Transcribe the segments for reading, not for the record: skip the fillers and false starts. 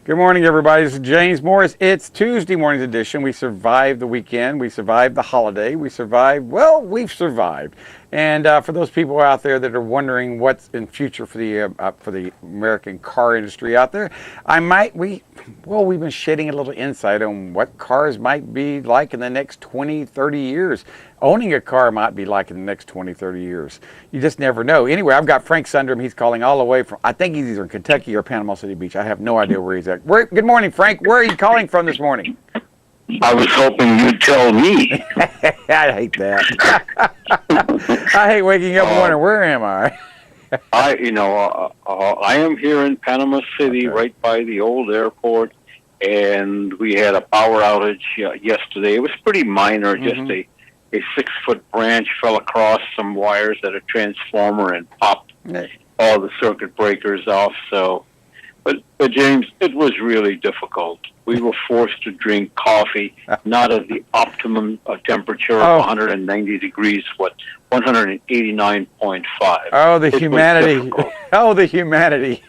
Good morning, everybody. This is James Morris. It's Tuesday morning's edition. We survived the weekend. We survived the holiday. We've survived. And for those people out there that are wondering what's in future for the American car industry out there, we've been shedding a little insight on what cars might be like in the next 20, 30 years. Owning a car might be like in the next 20, 30 years. You just never know. Anyway, I've got Frank Sundram. He's calling all the way from, I think he's either in Kentucky or Panama City Beach. I have no idea where he's at. Good morning, Frank. Where are you calling from this morning? I was hoping you'd tell me. I hate that. I hate waking up and wondering, where am I? I am here in Panama City, right by the old airport, and we had a power outage yesterday. It was pretty minor, just a 6-foot branch fell across some wires at a transformer and popped all the circuit breakers off. But James, it was really difficult. We were forced to drink coffee, not at the optimum temperature of 190 degrees, 189.5. Oh, the humanity. Oh, the humanity.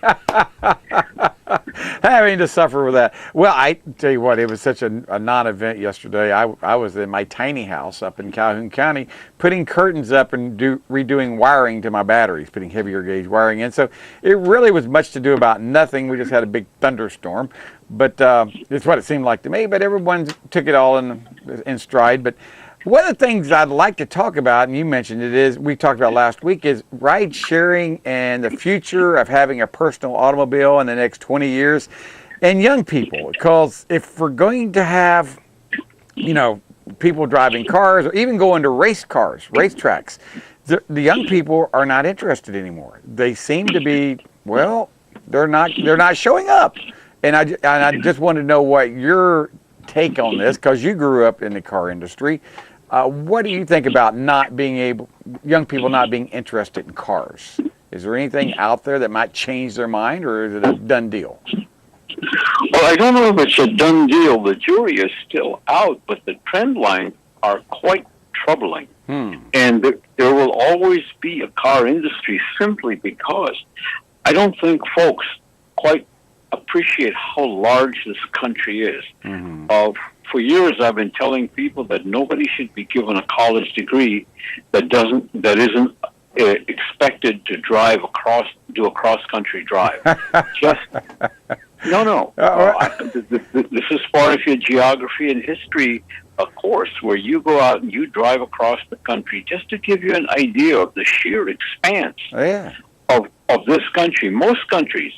Having to suffer with that. Well, I tell you what, it was such a non-event yesterday. I was in my tiny house up in Calhoun County putting curtains up and redoing wiring to my batteries, putting heavier gauge wiring in. So it really was much to do about nothing. We just had a big thunderstorm. But it's what it seemed like to me. But everyone took it all in stride. But one of the things I'd like to talk about, and you mentioned it, is we talked about last week, is ride sharing and the future of having a personal automobile in the next 20 years, and young people. Because if we're going to have, people driving cars or even going to racetracks, the young people are not interested anymore. They seem to be, they're not showing up. And I just want to know what your take on this, because you grew up in the car industry. What do you think about young people not being interested in cars? Is there anything out there that might change their mind, or is it a done deal? Well, I don't know if it's a done deal. The jury is still out, but the trend lines are quite troubling. And there will always be a car industry simply because I don't think folks quite appreciate how large this country is. For years, I've been telling people that nobody should be given a college degree that isn't expected to do a cross-country drive. No. This is part of your geography and history, of course, where you go out and you drive across the country, just to give you an idea of the sheer expanse of this country. Most countries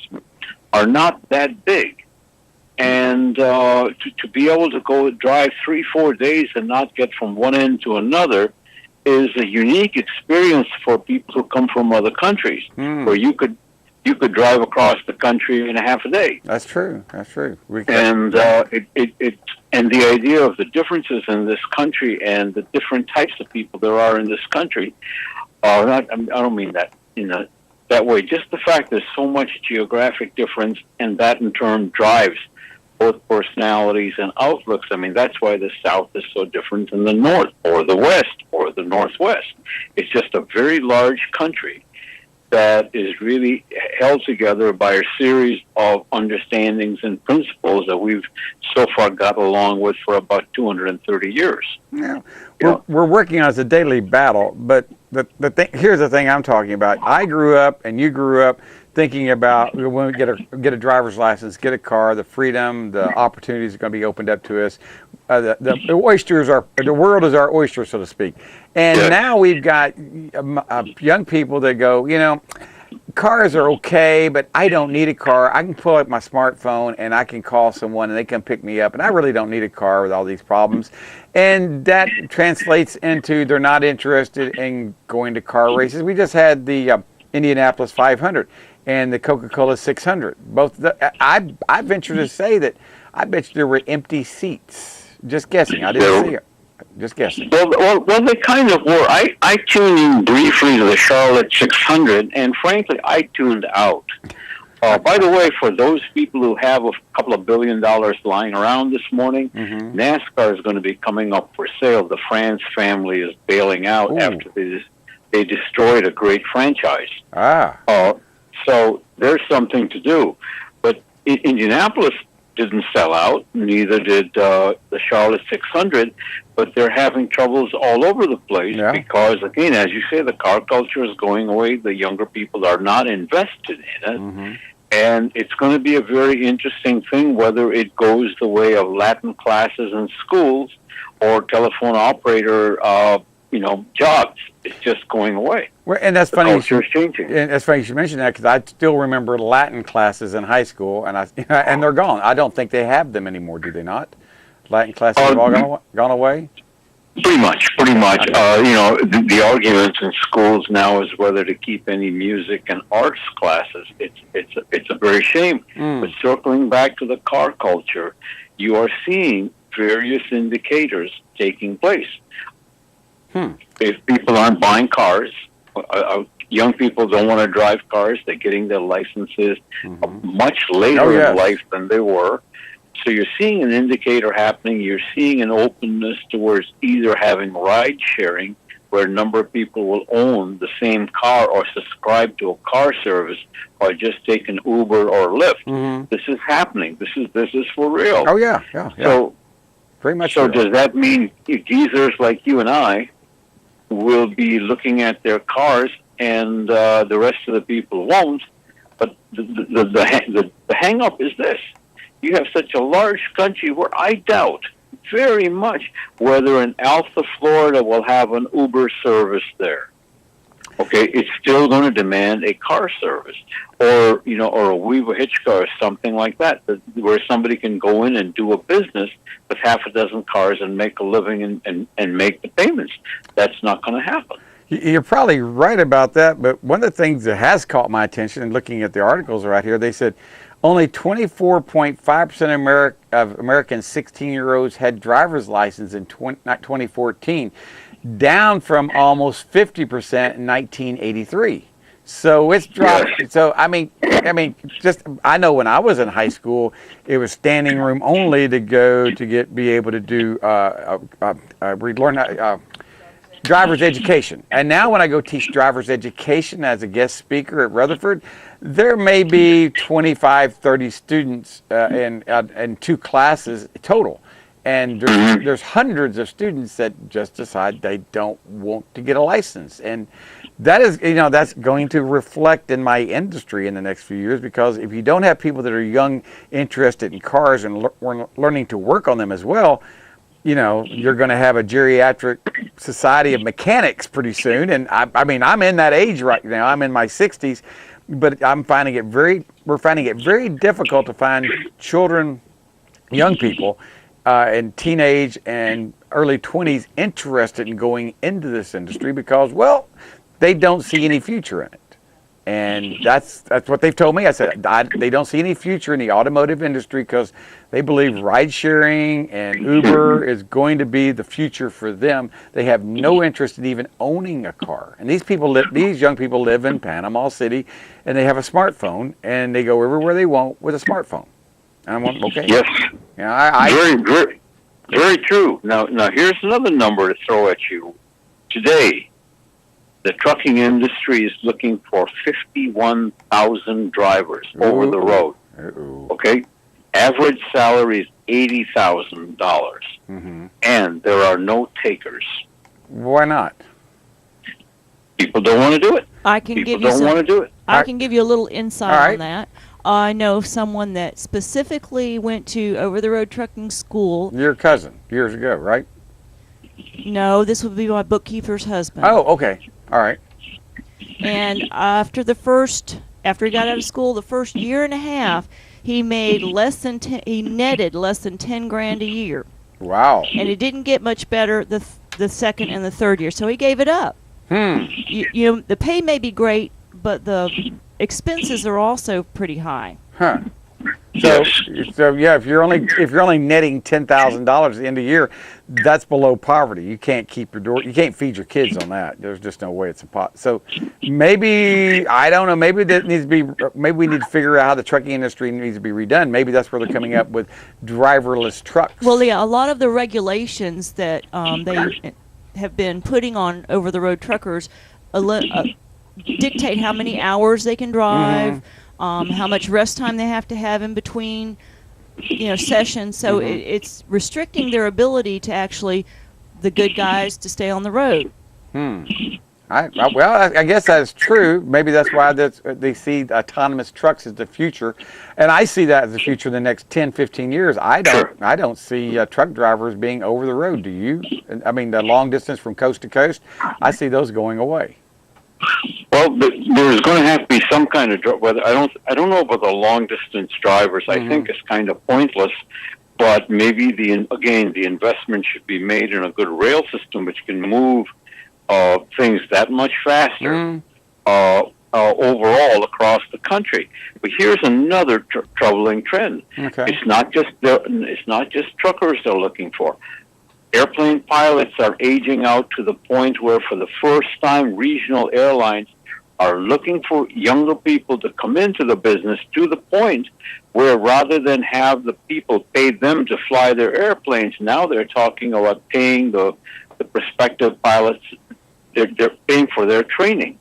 are not that big. And to be able to go drive 3-4 days and not get from one end to another is a unique experience for people who come from other countries, where you could drive across the country in a half a day. That's true. And and the idea of the differences in this country and the different types of people there are in this country, I don't mean that that way. Just the fact there's so much geographic difference, and that in turn drives both personalities and outlooks. I mean, that's why the South is so different than the North or the West or the Northwest. It's just a very large country that is really held together by a series of understandings and principles that we've so far got along with for about 230 years. Yeah, we're working on it as a daily battle, but here's the thing I'm talking about. I grew up and you grew up thinking about when we get a driver's license, get a car, the freedom, the opportunities are going to be opened up to us. The world is our oyster, so to speak. And now we've got young people that go, cars are okay, but I don't need a car. I can pull up my smartphone and I can call someone and they come pick me up, and I really don't need a car with all these problems. And that translates into they're not interested in going to car races. We just had the Indianapolis 500 and the Coca-Cola 600. I venture to say that I bet you there were empty seats. Just guessing. I didn't see it. Just guessing. Well, they kind of were. I tuned in briefly to the Charlotte 600, and frankly, I tuned out. By the way, for those people who have a couple of $1 billion lying around this morning, NASCAR is going to be coming up for sale. The France family is bailing out after they destroyed a great franchise. So there's something to do. But Indianapolis didn't sell out, neither did the Charlotte 600, but they're having troubles all over the place because, again, as you say, the car culture is going away. The younger people are not invested in it. Mm-hmm. And it's going to be a very interesting thing whether it goes the way of Latin classes in schools or telephone operator, jobs. It's just going away. Well, and that's funny. Culture is changing. And that's funny you should mention that because I still remember Latin classes in high school, and and they're gone. I don't think they have them anymore. Do they not? Latin classes have all gone away. Pretty much. The arguments in schools now is whether to keep any music and arts classes. It's a very shame. But circling back to the car culture, you are seeing various indicators taking place. If people aren't buying cars, young people don't want to drive cars. They're getting their licenses much later in life than they were. So you're seeing an indicator happening. You're seeing an openness towards either having ride sharing, where a number of people will own the same car or subscribe to a car service, or just take an Uber or Lyft. This is happening. This is for real. Oh yeah. So very much. So does that mean geezers like you and I will be looking at their cars and the rest of the people won't? But the hang up is this. You have such a large country where I doubt very much whether in Alpha, Florida will have an Uber service there. Okay, it's still going to demand a car service or a Weaver Hitchcar or something like that, where somebody can go in and do a business with half a dozen cars and make a living and make the payments. That's not going to happen. You're probably right about that, but one of the things that has caught my attention in looking at the articles right here, they said only 24.5% of American 16-year-olds had driver's license in 2014, down from almost 50% in 1983. So it's dropped. Yes. So I mean, I know when I was in high school, it was standing room only to go to be able to do learn driver's education. And now when I go teach driver's education as a guest speaker at Rutherford, there may be 25, 30 students in two classes total. And there's hundreds of students that just decide they don't want to get a license. And that is, that's going to reflect in my industry in the next few years, because if you don't have people that are young, interested in cars and learning to work on them as well, you're going to have a geriatric society of mechanics pretty soon. And I'm in that age right now. I'm in my 60s, but we're finding it very difficult to find children, young people, in teenage and early 20s interested in going into this industry because, well, they don't see any future in it. And that's what they've told me. I said they don't see any future in the automotive industry because they believe ride sharing and Uber is going to be the future for them. They have no interest in even owning a car. And these young people live in Panama City, and they have a smartphone, and they go everywhere they want with a smartphone. And I'm like, okay. Yes. Yeah, very, very true. Now here's another number to throw at you. Today, the trucking industry is looking for 51,000 drivers over the road. Okay? Average salary is $80,000. And there are no takers. Why not? People don't want to do it. People don't want to do it. I can give you a little insight on that. I know someone that specifically went to over-the-road trucking school. Your cousin, years ago, right? No, this would be my bookkeeper's husband. Oh, okay. All right. And after he got out of school, the first year and a half, he made he netted less than 10 grand a year. Wow. And it didn't get much better the second and the third year, so he gave it up. The pay may be great, but the expenses are also pretty high. Huh. So yeah, if you're only netting $10,000 at the end of the year, that's below poverty. You can't feed your kids on that. There's just no way it's a pot. So maybe I don't know. Maybe that needs to be. Maybe we need to figure out how the trucking industry needs to be redone. Maybe that's where they're coming up with driverless trucks. Well, yeah, a lot of the regulations that they have been putting on over-the-road truckers dictate how many hours they can drive. how much rest time they have to have in between, sessions. So it's restricting their ability to actually, the good guys, to stay on the road. I guess that's true. Maybe that's why they see autonomous trucks as the future, and I see that as the future in the next 10, 15 years. I don't see truck drivers being over the road. Do you? I mean, the long distance from coast to coast, I see those going away. Well, there's going to have to be some kind of whether I don't know about the long distance drivers. I think it's kind of pointless. But maybe the investment should be made in a good rail system which can move things that much faster overall across the country. But here's another troubling trend. Okay. It's not just truckers they're looking for. Airplane pilots are aging out to the point where, for the first time, regional airlines are looking for younger people to come into the business, to the point where, rather than have the people pay them to fly their airplanes, now they're talking about paying the prospective pilots. They're paying for their training.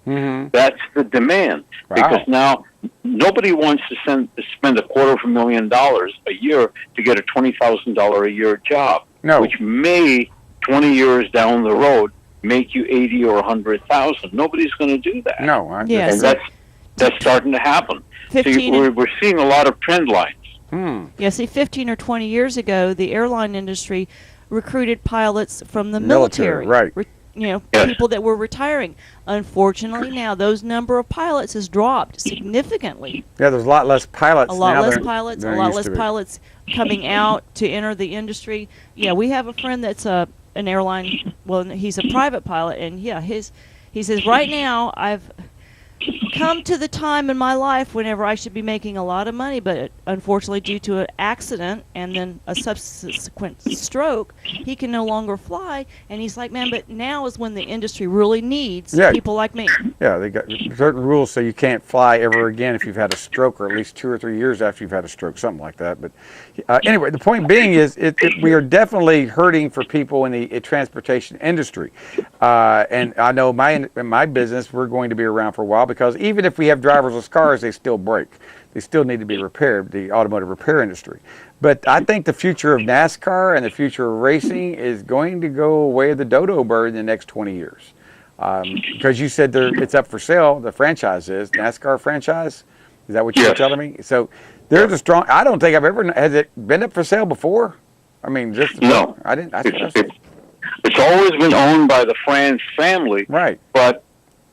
That's the demand. Wow. Because now nobody wants to spend $250,000 a year to get a $20,000 a year job, which may 20 years down the road make you 80 or 100,000. Nobody's going to do that. No, and that's starting to happen. So we're seeing a lot of trend lines. Yeah, see, 15 or 20 years ago, the airline industry recruited pilots from the military. Right. People that were retiring. Unfortunately, now those number of pilots has dropped significantly. Yeah, there's a lot less pilots now. A lot less pilots coming out to enter the industry. Yeah, we have a friend that's an airline, well, he's a private pilot, and he says, right now I've come to the time in my life whenever I should be making a lot of money, but unfortunately, due to an accident and then a subsequent stroke, he can no longer fly. And he's like, man, but now is when the industry really needs people like me. Yeah, they got certain rules so you can't fly ever again if you've had a stroke, or at least 2 or 3 years after you've had a stroke, something like that. But anyway, the point being is we are definitely hurting for people in the transportation industry. And I know in my business, we're going to be around for a while, because even if we have driverless cars, they still break. They still need to be repaired, the automotive repair industry. But I think the future of NASCAR and the future of racing is going to go away of the dodo bird in the next 20 years. Because you said it's up for sale, the franchise is, NASCAR franchise? Is that what you're telling me? So there's a strong, I don't think has it been up for sale before? I mean, no. I didn't. It's always been owned by the France family. Right. But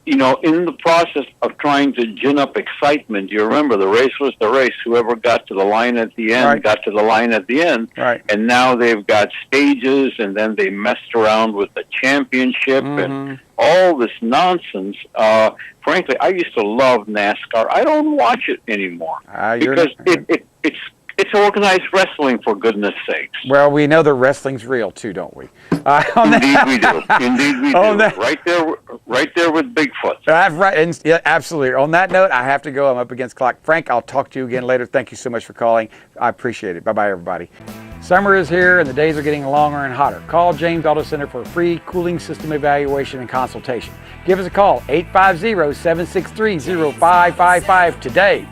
in the process of trying to gin up excitement, you remember the race was the race. Whoever got to the line at the end got to the line at the end. Right. And now they've got stages, and then they messed around with the championship and all this nonsense. Frankly, I used to love NASCAR. I don't watch it anymore because it's organized wrestling, for goodness sakes. Well, we know that wrestling's real too, don't we? Indeed we do. Indeed we do. Right there with Bigfoot. Right, and, yeah, absolutely. On that note, I have to go. I'm up against the clock. Frank, I'll talk to you again later. Thank you so much for calling. I appreciate it. Bye-bye, everybody. Summer is here, and the days are getting longer and hotter. Call James Auto Center for a free cooling system evaluation and consultation. Give us a call, 850-763-0555 today.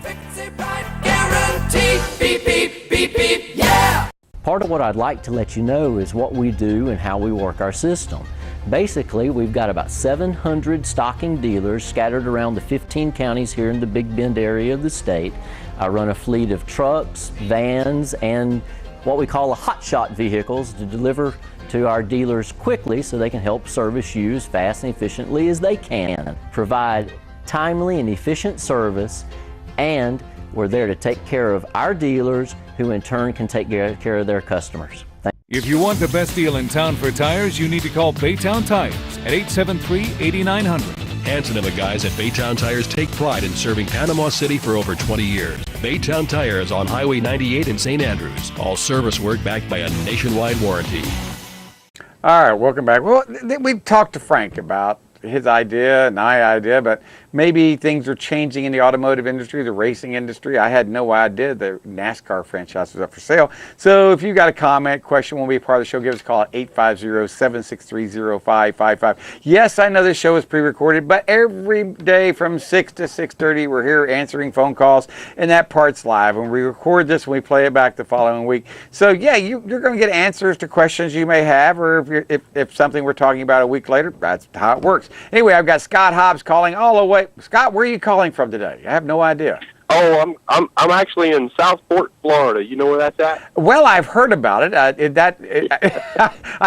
Beep, beep, beep, beep, yeah! Part of what I'd like to let you know is what we do and how we work our system. Basically, we've got about 700 stocking dealers scattered around the 15 counties here in the Big Bend area of the state. I run a fleet of trucks, vans, and what we call hotshot vehicles to deliver to our dealers quickly so they can help service you as fast and efficiently as they can. Provide timely and efficient service, and we're there to take care of our dealers, who in turn can take care of their customers. If you want the best deal in town for tires, you need to call Baytown Tires at 873-8900. Hanson and the guys at Baytown Tires take pride in serving Panama City for over 20 years. Baytown Tires on Highway 98 in St. Andrews. All service work backed by a nationwide warranty. All right, welcome back. Well, we've talked to Frank about his idea and my idea, but maybe things are changing in the automotive industry, the racing industry. I had no idea the NASCAR franchise was up for sale. So if you got a comment, question, want to be a part of the show, give us a call at 850-763-0555. Yes, I know this show is pre-recorded, but every day from 6 to 6:30, we're here answering phone calls, and that part's live. When we record this, we play it back the following week. So yeah, you're going to get answers to questions you may have, or if something we're talking about a week later, that's how it works. Anyway, I've got Scott Hobbs calling all the way. Scott, where are you calling from today? I have no idea. Oh, I'm actually in Southport, Florida. You know where that's at? Well, I've heard about it. I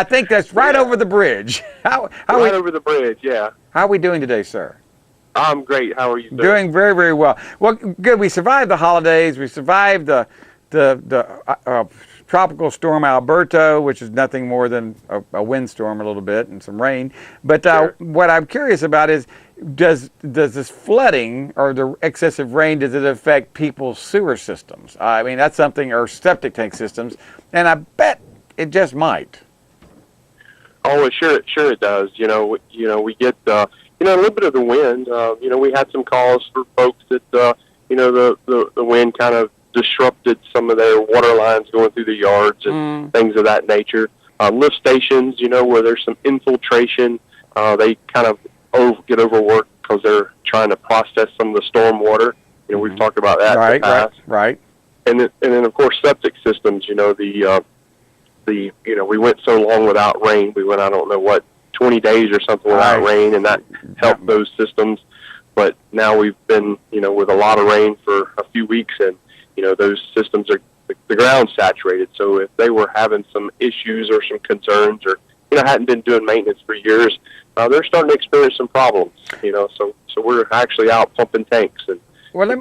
think that's right over the bridge. Over the bridge, yeah. How are we doing today, sir? I'm great. How are you doing? Doing very, very well. Well, good. We survived the holidays. We survived the tropical storm Alberto, which is nothing more than a windstorm a little bit and some rain. But Sure. What I'm curious about is, does this flooding or the excessive rain, does it affect people's sewer systems? I mean, that's something, or septic tank systems, and I bet it just might. Oh, sure it does. We get a little bit of the wind. We had some calls for folks that the wind kind of disrupted some of their water lines going through the yards and things of that nature. Lift stations, where there's some infiltration, they kind of get overworked because they're trying to process some of the storm water. We've talked about that in the past. Right. And then of course septic systems. We went so long without rain. We went, I don't know what, 20 days or something without rain, and that helped those systems. But now we've been, with a lot of rain for a few weeks, and those systems are, the ground's saturated. So if they were having some issues or some concerns, or hadn't been doing maintenance for years, they're starting to experience some problems. So we're actually out pumping tanks and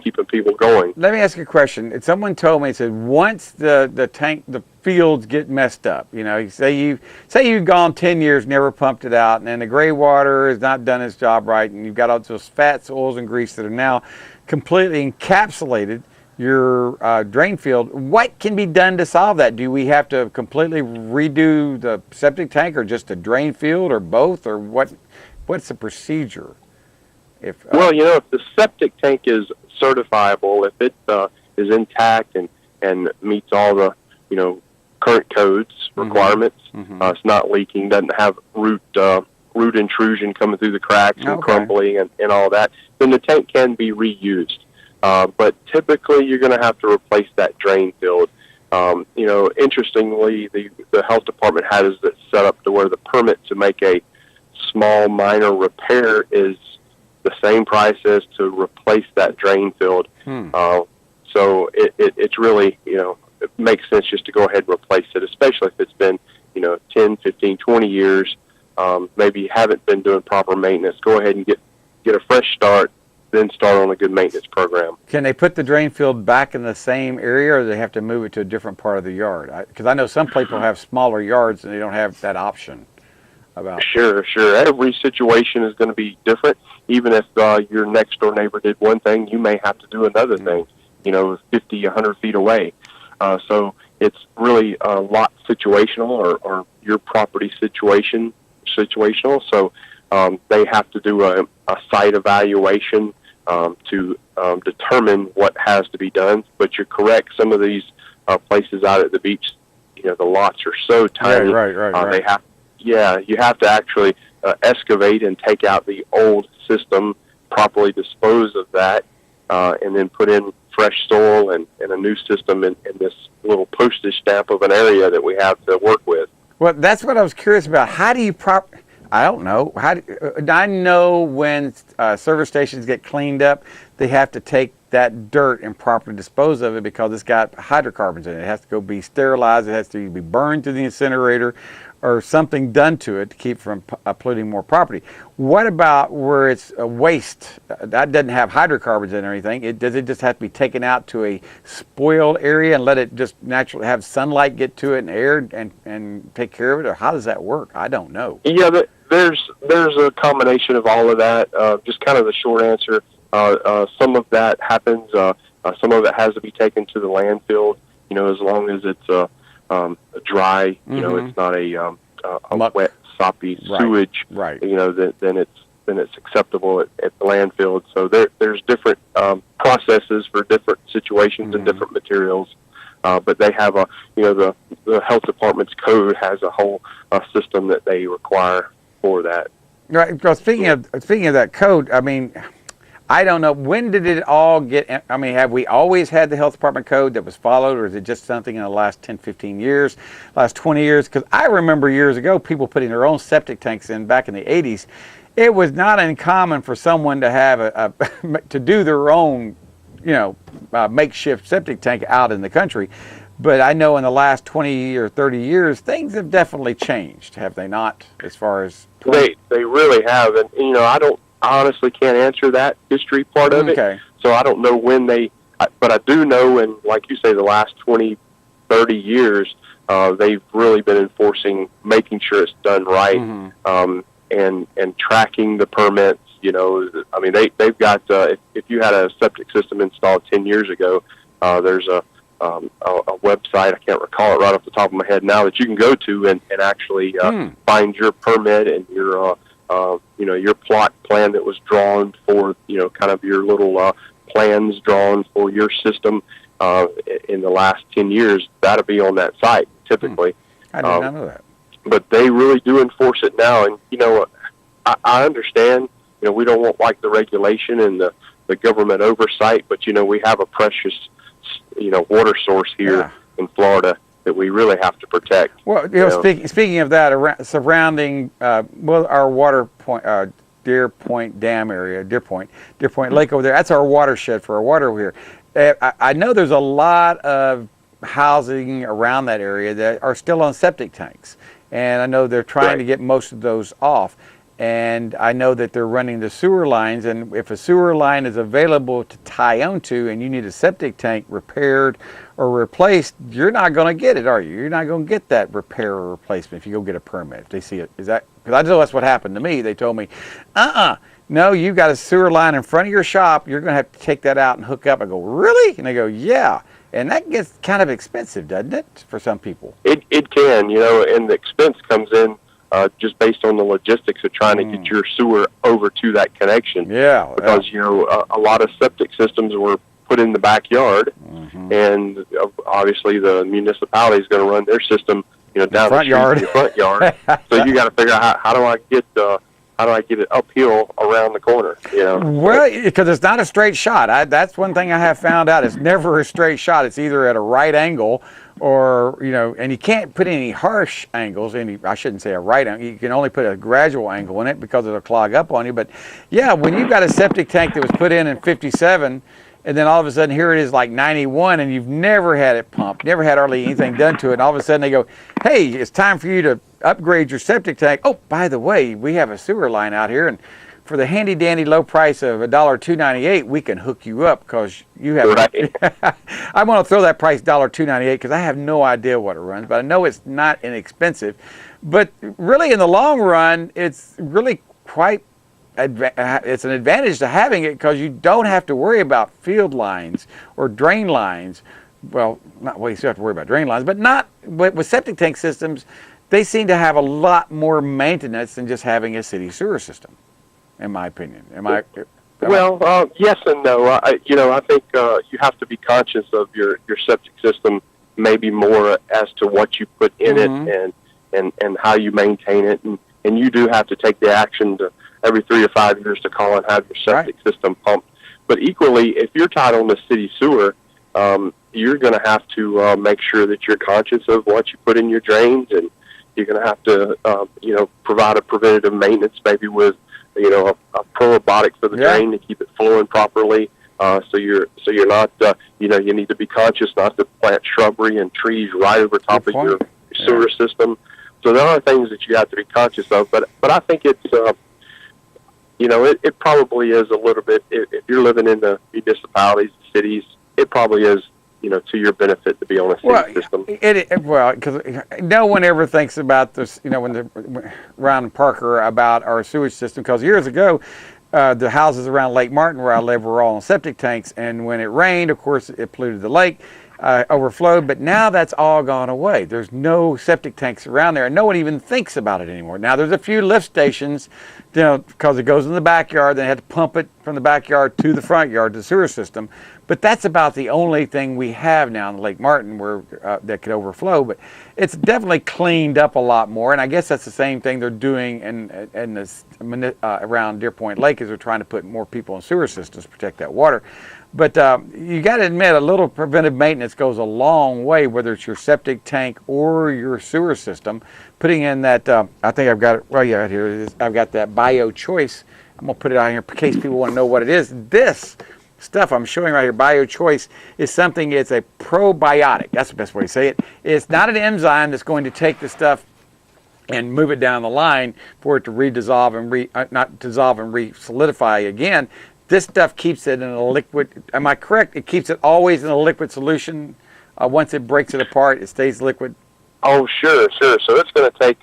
keeping people going. Let me ask you a question. Someone told me, said once the fields get messed up, say you've gone 10 years, never pumped it out, and then the gray water has not done its job right, and you've got all those fats, oils, and grease that are now completely encapsulated your drain field. What can be done to solve that? Do we have to completely redo the septic tank, or just a drain field, or both, or what's the procedure? If the septic tank is certifiable, if it is intact and meets all the current codes requirements, it's not leaking, doesn't have root intrusion coming through the cracks and crumbling and all that, then the tank can be reused. But typically, you're going to have to replace that drain field. Interestingly, the health department has it set up to where the permit to make a small minor repair is the same price as to replace that drain field. So it's really, it makes sense just to go ahead and replace it, especially if it's been, 10, 15, 20 years. Maybe you haven't been doing proper maintenance. Go ahead and get a fresh start, then start on a good maintenance program. Can they put the drain field back in the same area, or do they have to move it to a different part of the yard? Because I know some people have smaller yards and they don't have that option. Sure. Every situation is going to be different. Even if your next door neighbor did one thing, you may have to do another thing, 50, 100 feet away. So it's really a lot situational, or your property situational. So they have to do a site evaluation to determine what has to be done. But you're correct. Some of these places out at the beach, the lots are so tiny. Right. You have to actually excavate and take out the old system, properly dispose of that, and then put in fresh soil and a new system in this little postage stamp of an area that we have to work with. Well, that's what I was curious about. How do you I don't know. I know when service stations get cleaned up, they have to take that dirt and properly dispose of it because it's got hydrocarbons in it. It has to go be sterilized. It has to be burned to the incinerator, or something done to it to keep from polluting more property. What about where it's a waste? That doesn't have hydrocarbons in or anything. Does it just have to be taken out to a spoiled area and let it just naturally have sunlight get to it and air and take care of it? Or how does that work? I don't know. Yeah, there's a combination of all of that. Just kind of the short answer. Some of that happens. Some of it has to be taken to the landfill, as long as it's dry, it's not a wet, soppy sewage, right. then it's acceptable at the landfill. So there's different processes for different situations and different materials. But they have the health department's code has a whole system that they require for that. Right. Because speaking of that code, I mean, I don't know, when did it all get, I mean, have we always had the health department code that was followed, or is it just something in the last 10, 15 years, last 20 years? Because I remember years ago people putting their own septic tanks in back in the 80s. It was not uncommon for someone to have to do their own, makeshift septic tank out in the country. But I know in the last 20 or 30 years, things have definitely changed, have they not, as far as... They really have, and I honestly can't answer that history part of it, so I don't know when but I do know, and like you say, the last 20, 30 years, they've really been enforcing, making sure it's done right, and tracking the permits. I mean, they've got, if you had a septic system installed 10 years ago, there's a website, I can't recall it right off the top of my head now, that you can go to and actually find your permit and your plot plan that was drawn for, kind of your little plans drawn for your system in the last 10 years. That'll be on that site, typically. I did not know that. But they really do enforce it now. And, I understand, we don't want, like, the regulation and the government oversight, but, we have a precious, water source here in Florida that we really have to protect. Well, speaking of that, surrounding our water point, Deer Point Dam area, Deer Point Lake over there, that's our watershed for our water over here. I know there's a lot of housing around that area that are still on septic tanks, and I know they're trying to get most of those off. And I know that they're running the sewer lines, and if a sewer line is available to tie onto and you need a septic tank repaired or replaced, you're not going to get it, are you? You're not going to get that repair or replacement if you go get a permit. If they see it, is that, because I know that's what happened to me. They told me, no, you've got a sewer line in front of your shop. You're going to have to take that out and hook up. I go, really? And they go, yeah. And that gets kind of expensive, doesn't it, for some people? It can, and the expense comes in just based on the logistics of trying to get your sewer over to that connection. Yeah. Because, a lot of septic systems were put in the backyard, and obviously the municipality is going to run their system, down the front yard. The front yard. So you got to figure out how do I get it uphill around the corner, Well, because it's not a straight shot. That's one thing I have found out. It's never a straight shot. It's either at a right angle or, and you can't put any harsh angles. I shouldn't say a right angle. You can only put a gradual angle in it because it'll clog up on you. But, yeah, when you've got a septic tank that was put in 57, and then all of a sudden here it is like 91, and you've never had it pumped, never had hardly anything done to it, and all of a sudden they go, hey, it's time for you to upgrade your septic tank. Oh, by the way, we have a sewer line out here, and for the handy dandy low price of $1.298, we can hook you up because you have. Right. I'm going to throw that price $1.298 because I have no idea what it runs, but I know it's not inexpensive. But really, in the long run, it's really quite. It's an advantage to having it because you don't have to worry about field lines or drain lines. Well, you still have to worry about drain lines, but with septic tank systems. They seem to have a lot more maintenance than just having a city sewer system, in my opinion. Yes and no. I think you have to be conscious of your septic system, maybe more as to what you put in it and how you maintain it, and you do have to take the action to every 3 or 5 years to call and have your septic system pumped. But equally, if you're tied on the city sewer, you're going to have to make sure that you're conscious of what you put in your drains, and you're going to have to, provide a preventative maintenance, maybe with, a probiotic for the drain to keep it flowing properly. So you're not, you need to be conscious not to plant shrubbery and trees right over top of your sewer system. So there are things that you have to be conscious of. But I think it's, it probably is a little bit. If you're living in the municipalities, cities, it probably is. To your benefit to be on a city system. Because no one ever thinks about this, when around Parker about our sewage system. Because years ago, the houses around Lake Martin where I live were all on septic tanks. And when it rained, of course, it polluted the lake, overflowed. But now that's all gone away. There's no septic tanks around there. And no one even thinks about it anymore. Now, there's a few lift stations because it goes in the backyard. They had to pump it from the backyard to the front yard, to the sewer system. But that's about the only thing we have now in Lake Martin where that could overflow. But it's definitely cleaned up a lot more, and I guess that's the same thing they're doing in this around Deer Point Lake, is they're trying to put more people in sewer systems to protect that water. But you got to admit, a little preventive maintenance goes a long way, whether it's your septic tank or your sewer system. Putting in that, I think I've got it. Well, yeah, right here it is. I've got that BioChoice. I'm gonna put it out here in case people want to know what it is. This stuff I'm showing right here, BioChoice, is something. It's a probiotic. That's the best way to say it. It's not an enzyme that's going to take the stuff and move it down the line for it to redissolve and not dissolve and re-solidify again. This stuff keeps it in a liquid. Am I correct? It keeps it always in a liquid solution. Once it breaks it apart, it stays liquid. Oh, sure. So it's going to take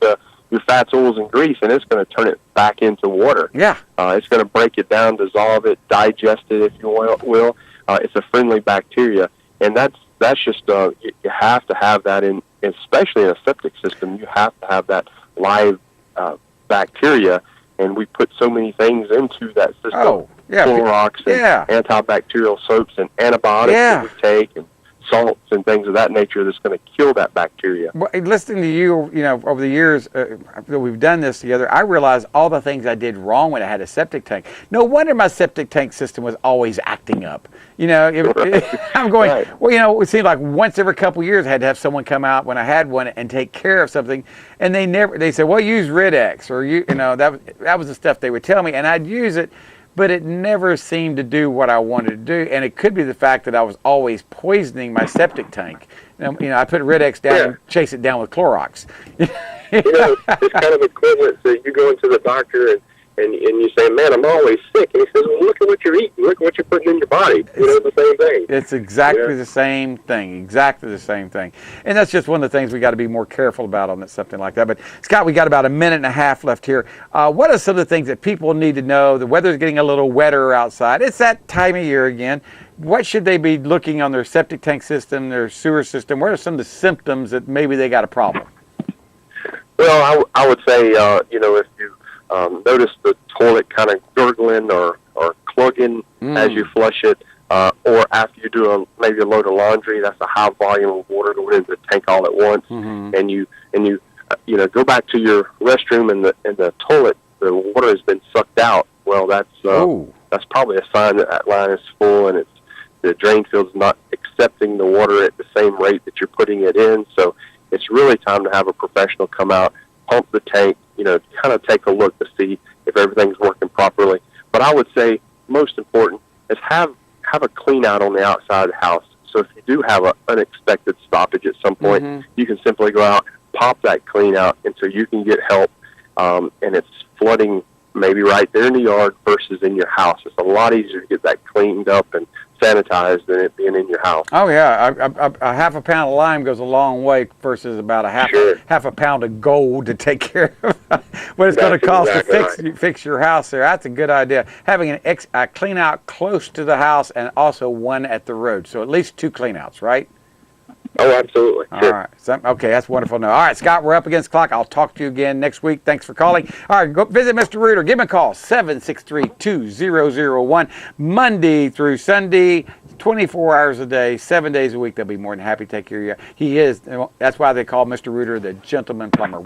your fats, oils, and grease, and it's going to turn it back into water. Yeah. It's going to break it down, dissolve it, digest it, if you will. It's a friendly bacteria, and that's just you have to have that in, especially in a septic system. You have to have that live bacteria, and we put so many things into that system. Oh, yeah. Clorox and antibacterial soaps and antibiotics that we take, and salts and things of that nature that's going to kill that bacteria. Well, listening to you, over the years that we've done this together, I realized all the things I did wrong when I had a septic tank. No wonder my septic tank system was always acting up. I'm going, right. Well, it seemed like once every couple of years I had to have someone come out when I had one and take care of something, and they said, well, use Rid-X, or that was the stuff they would tell me, and I'd use it. But it never seemed to do what I wanted to do, and it could be the fact that I was always poisoning my septic tank. I put Rid-X down and chase it down with Clorox. It's kind of equivalent to you going to the doctor and you say, man, I'm always sick. And he says, well, look at what you're eating. Look at what you're putting in your body. The same thing. It's exactly the same thing. Exactly the same thing. And that's just one of the things we got to be more careful about on something like that. But, Scott, we got about a minute and a half left here. What are some of the things that people need to know? The weather's getting a little wetter outside. It's that time of year again. What should they be looking on their septic tank system, their sewer system? What are some of the symptoms that maybe they got a problem? Well, I would say, if you notice the toilet kind of gurgling or clogging as you flush it, or after you do maybe a load of laundry, that's a high volume of water going into the tank all at once, and you go back to your restroom and the toilet, the water has been sucked out. Well, that's probably a sign that line is full, and the drain field's not accepting the water at the same rate that you're putting it in. So it's really time to have a professional come out, pump the tank, kind of take a look to see if everything's working properly. But I would say most important is have a clean out on the outside of the house. So if you do have an unexpected stoppage at some point, you can simply go out, pop that clean out until you can get help, and it's flooding maybe right there in the yard versus in your house. It's a lot easier to get that cleaned up and sanitized than it being in your house. Oh yeah, a half a pound of lime goes a long way versus about a half a pound of gold to take care of what it's going to cost to fix your house there. That's a good idea. Having a clean out close to the house and also one at the road, so at least 2 clean outs, right? Oh, absolutely. All right. Okay, that's wonderful. All right, Scott, we're up against the clock. I'll talk to you again next week. Thanks for calling. All right, go visit Mr. Reuter. Give him a call, 763-2001, Monday through Sunday, 24 hours a day, 7 days a week. They'll be more than happy to take care of you. He is. That's why they call Mr. Reuter the gentleman plumber.